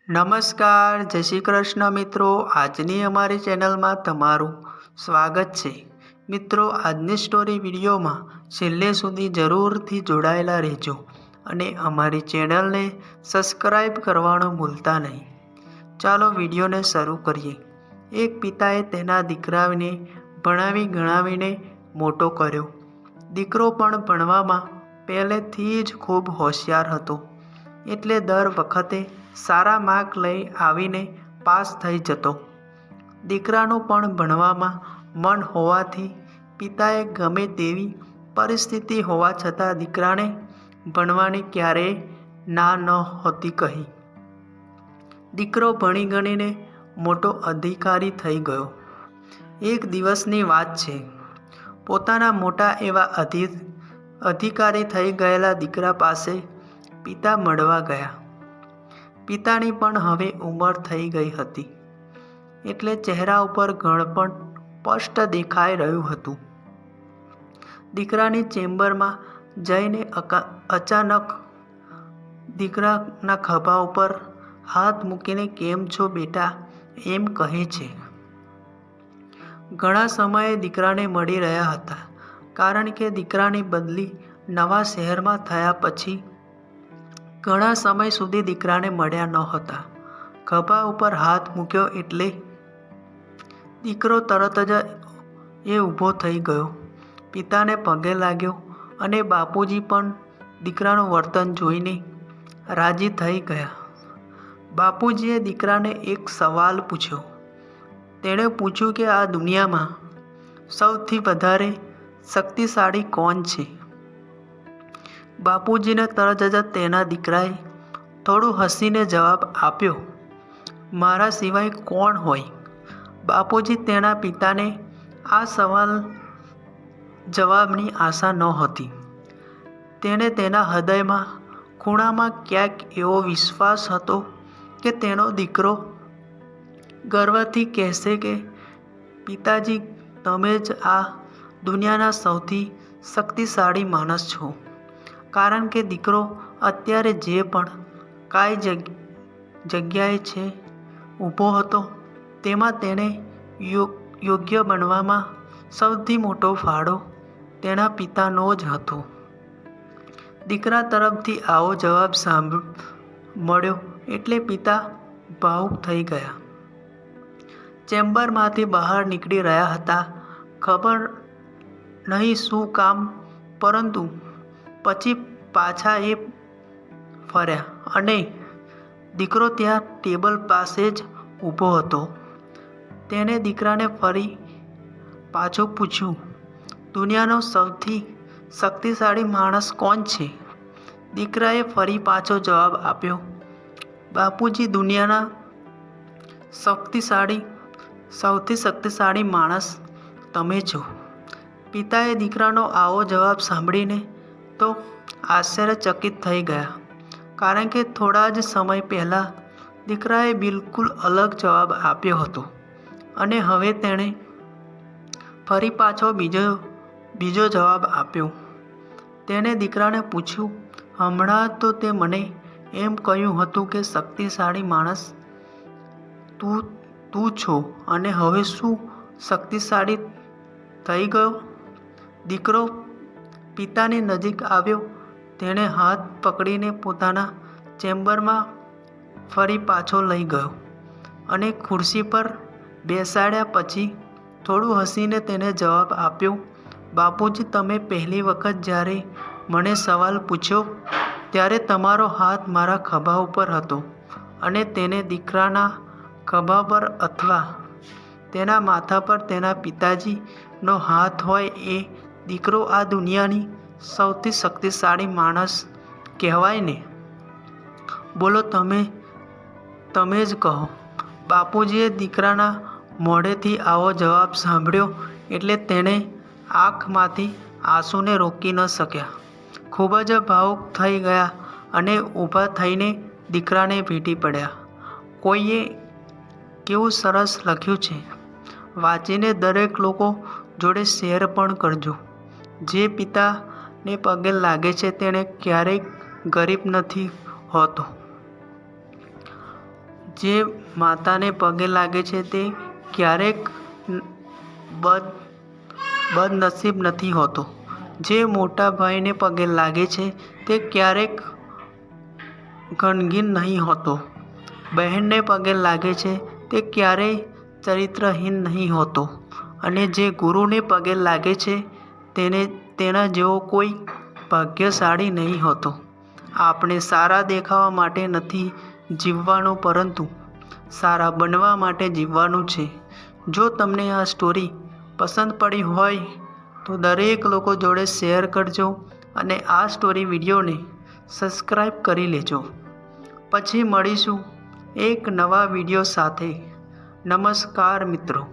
નમસ્કાર, જય શ્રી કૃષ્ણ મિત્રો. આજની અમારી ચેનલમાં તમારું સ્વાગત છે. મિત્રો, આજની સ્ટોરી વિડીયોમાં છેલ્લે સુધી જરૂરથી જોડાયેલા રહેજો અને અમારી ચેનલને સબસ્ક્રાઈબ કરવાનું ભૂલતા નહીં. ચાલો વિડીયોને શરૂ કરીએ. એક પિતાએ તેના દીકરાને ભણાવી ગણાવીને મોટો કર્યો. દીકરો પણ ભણવામાં પહેલેથી જ ખૂબ હોશિયાર હતો, એટલે દર વખતે સારા માર્ક લઈ આવીને પાસ થઈ જતો. દીકરાનું પણ ભણવામાં મન હોવાથી પિતાએ ગમે તેવી પરિસ્થિતિ હોવા છતાં દીકરાને ભણવાની ક્યારેય ના નહોતી કહી. દીકરો ભણી ગણીને મોટો અધિકારી થઈ ગયો. એક દિવસની વાત છે. પોતાના મોટા એવા અધિકારી થઈ ગયેલા દીકરા પાસે પિતા મળવા ગયા. પિતાની પણ હવે ઉંમર થઈ ગઈ હતી, એટલે ચહેરા ઉપર ગળપણ સ્પષ્ટ દેખાઈ રહ્યું હતું. દીકરાની ચેમ્બરમાં જઈને અચાનક દીકરાના ખભા ઉપર હાથ મૂકીને "કેમ છો બેટા?" એમ કહે છે. ઘણા સમયે દીકરાને મળી રહ્યા હતા, કારણ કે દીકરાની બદલી નવા શહેરમાં થયા પછી ઘણા સમય સુધી દીકરાને મળ્યા નહોતા. ખભા ઉપર હાથ મૂક્યો એટલે દીકરો તરત જ ઊભો થઈ ગયો, પિતાને પગે લાગ્યો અને બાપુજી પણ દીકરાનું વર્તન જોઈને રાજી થઈ ગયા. બાપુજીએ દીકરાને એક સવાલ પૂછ્યો. તેણે પૂછ્યું કે આ દુનિયામાં સૌથી વધારે શક્તિશાળી કોણ છે? બાપુજીને તરત જ તેના દીકરાએ થોડું હસીને જવાબ આપ્યો, "મારા સિવાય કોણ હોય?" બાપુજી તેના પિતાને આ સવાલ જવાબની આશા નહોતી. તેને તેના હૃદયમાં ખૂણામાં ક્યાંક એવો વિશ્વાસ હતો કે તેનો દીકરો ગર્વથી કહેશે કે "પિતાજી, તમે જ આ દુનિયાના સૌથી શક્તિશાળી માણસ છો." કારણ કે દીકરો અત્યારે જે પણ કાંઈ જગ્યાએ છે ઊભો હતો, તેમાં તેને યોગ્ય બનવામાં સૌથી મોટો ફાળો તેના પિતાનો જ હતો. દીકરા તરફથી આવો જવાબ મળ્યો એટલે પિતા ભાવુક થઈ ગયા. ચેમ્બરમાંથી બહાર નીકળી રહ્યા હતા. ખબર નહીં શું કામ, પરંતુ પછી પાછા ફર્યા અને દીકરો ત્યાં ટેબલ પાસે જ ઊભો હતો. તેણે દીકરાને ફરી પાછું પૂછ્યું, "દુનિયાનો સૌથી શક્તિશાળી માણસ કોણ છે?" દીકરાએ ફરી પાછો જવાબ આપ્યો, "બાપુજી, દુનિયાના સૌથી શક્તિશાળી માણસ તમે છો." પિતાએ દીકરાનો આવો જવાબ સાંભળીને તો આશ્ચર્યચકિત થઈ ગયા, કારણ કે થોડા જ સમય પહેલાં દીકરાએ બિલકુલ અલગ જવાબ આપ્યો હતો અને હવે તેણે ફરી પાછો બીજો જવાબ આપ્યો. તેણે દીકરાને પૂછ્યું, "હમણાં તો તે મને એમ કહ્યું હતું કે શક્તિશાળી માણસ તું છો, અને હવે શું શક્તિશાળી થઈ ગયો?" દીકરો પિતાની નજીક આવ્યો. તેણે હાથ પકડીને પોતાના ચેમ્બરમાં ફરી પાછો લઈ ગયો અને ખુરશી પર બેસાડ્યા. પછી થોડું હસીને તેણે જવાબ આપ્યો, "બાપુજી, તમે પહેલી વખત જ્યારે મને સવાલ પૂછ્યો ત્યારે તમારો હાથ મારા ખભા ઉપર હતો અને તેને દીકરાના ખભા પર અથવા તેના માથા પર તેના પિતાજીનો હાથ હોય એ દીકરો આ દુનિયાની સૌથી શક્તિશાળી માણસ કહેવાય ને? બોલો, તમે જ કહો." બાપુજીએ દીકરાના મોઢેથી આવો જવાબ સાંભળ્યો એટલે તેણે આંખમાંથી આંસુને રોકી ન શક્યા. ખૂબ જ ભાવુક થઈ ગયા અને ઊભા થઈને દીકરાને ભેટી પડ્યા. કોઈએ કેવું સરસ લખ્યું છે, વાંચીને દરેક લોકો જોડે શેર પણ કરજો. જે પિતાને પગે લાગે છે તેણે ક્યારેય ગરીબ નથી હોતો. જે માતાને પગે લાગે છે તે ક્યારેક બદનસીબ નથી હોતો. જે મોટા ભાઈને પગે લાગે છે તે ક્યારેક ગમગીન નહીં હોતો. બહેનને પગે લાગે છે તે ક્યારેય ચરિત્રહીન નહીં હોતો. અને જે ગુરુને પગે લાગે છે તેના જેવો કોઈ ભાગ્યશાળી નહીં હોતો. આપણે સારા દેખાવા માટે નથી જીવવાનું, પરંતુ સારા બનવા માટે જીવવાનું છે. જો તમને આ સ્ટોરી પસંદ પડી હોય તો દરેક લોકો જોડે શેર કરજો અને આ સ્ટોરી વિડીયોને સબસ્ક્રાઈબ કરી લેજો. પછી મળીશું એક નવા વિડીયો સાથે. નમસ્કાર મિત્રો.